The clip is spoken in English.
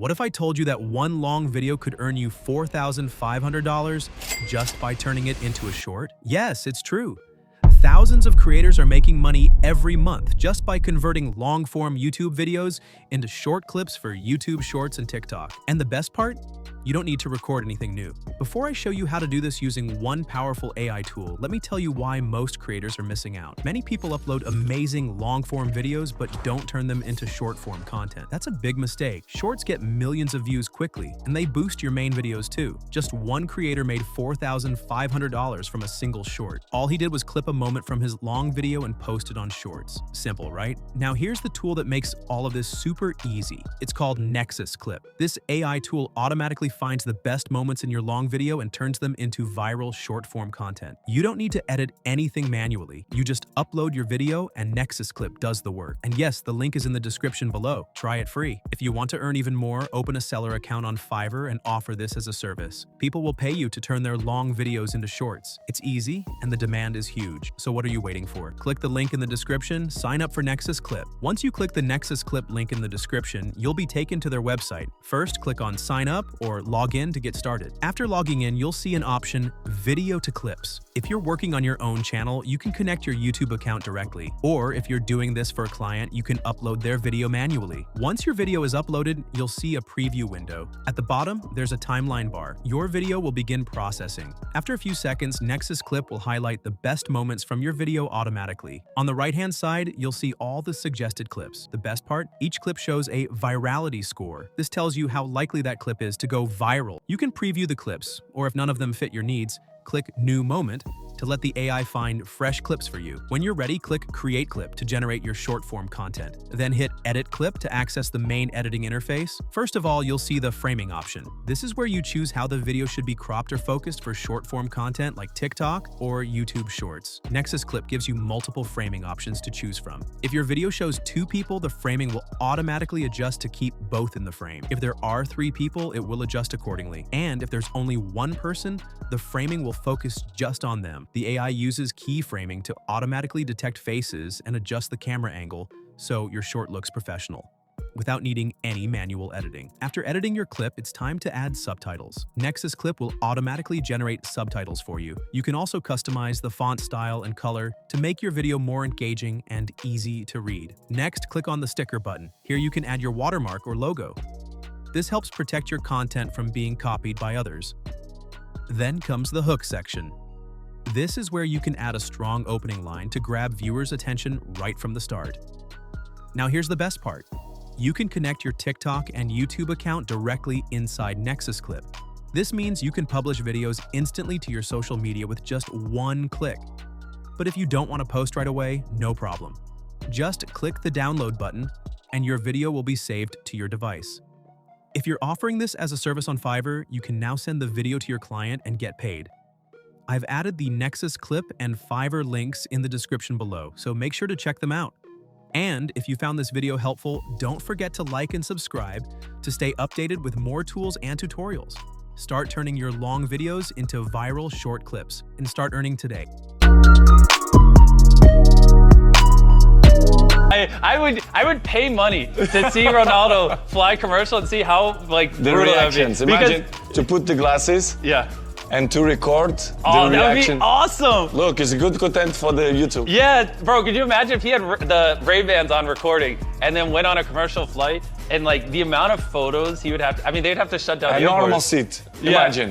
What if I told you that one long video could earn you $4,500 just by turning it into a short? Yes, it's true. Thousands of creators are making money every month just by converting long-form YouTube videos into short clips for YouTube Shorts and TikTok. And the best part? You don't need to record anything new. Before I show you how to do this using one powerful AI tool, let me tell you why most creators are missing out. Many people upload amazing long-form videos but don't turn them into short-form content. That's a big mistake. Shorts get millions of views quickly, and they boost your main videos too. Just one creator made $4,500 from a single short. All he did was clip a moment from his long video and post it on Shorts. Simple, right? Now here's the tool that makes all of this super easy. It's called Nexus Clip. This AI tool automatically finds the best moments in your long video and turns them into viral short-form content. You don't need to edit anything manually. You just upload your video and Nexus Clip does the work. And yes, the link is in the description below. Try it free. If you want to earn even more, open a seller account on Fiverr and offer this as a service. People will pay you to turn their long videos into shorts. It's easy and the demand is huge. So what are you waiting for? Click the link in the description, sign up for Nexus Clip. Once you click the Nexus Clip link in the description, you'll be taken to their website. First, click on sign up or log in to get started. After logging in, you'll see an option, Video to Clips. If you're working on your own channel, you can connect your YouTube account directly. Or if you're doing this for a client, you can upload their video manually. Once your video is uploaded, you'll see a preview window. At the bottom, there's a timeline bar. Your video will begin processing. After a few seconds, Nexus Clip will highlight the best moments from your video automatically. On the right-hand side, you'll see all the suggested clips. The best part? Each clip shows a virality score. This tells you how likely that clip is to go viral. You can preview the clips, or if none of them fit your needs, click New Moment to let the AI find fresh clips for you. When you're ready, click Create Clip to generate your short-form content. Then hit Edit Clip to access the main editing interface. First of all, you'll see the framing option. This is where you choose how the video should be cropped or focused for short-form content like TikTok or YouTube Shorts. Nexus Clip gives you multiple framing options to choose from. If your video shows 2 people, the framing will automatically adjust to keep both in the frame. If there are 3 people, it will adjust accordingly. And if there's only 1 person, the framing will focus just on them. The AI uses keyframing to automatically detect faces and adjust the camera angle so your short looks professional, without needing any manual editing. After editing your clip, it's time to add subtitles. Nexus Clip will automatically generate subtitles for you. You can also customize the font style and color to make your video more engaging and easy to read. Next, click on the sticker button. Here you can add your watermark or logo. This helps protect your content from being copied by others. Then comes the hook section. This is where you can add a strong opening line to grab viewers' attention right from the start. Now here's the best part. You can connect your TikTok and YouTube account directly inside Nexus Clip. This means you can publish videos instantly to your social media with just one click. But if you don't want to post right away, no problem. Just click the download button and your video will be saved to your device. If you're offering this as a service on Fiverr, you can now send the video to your client and get paid. I've added the Nexus Clip and Fiverr links in the description below, so make sure to check them out. And if you found this video helpful, don't forget to like and subscribe to stay updated with more tools and tutorials. Start turning your long videos into viral short clips and start earning today. I would pay money to see Ronaldo fly commercial and see how the reactions. Imagine to put the glasses. Yeah. And to record the reaction. That would be awesome. Look, it's good content for the YouTube. Yeah, bro, could you imagine if he had the Ray-Bans on recording and then went on a commercial flight and the amount of photos he would have to, they'd have to shut down the a normal seat, imagine.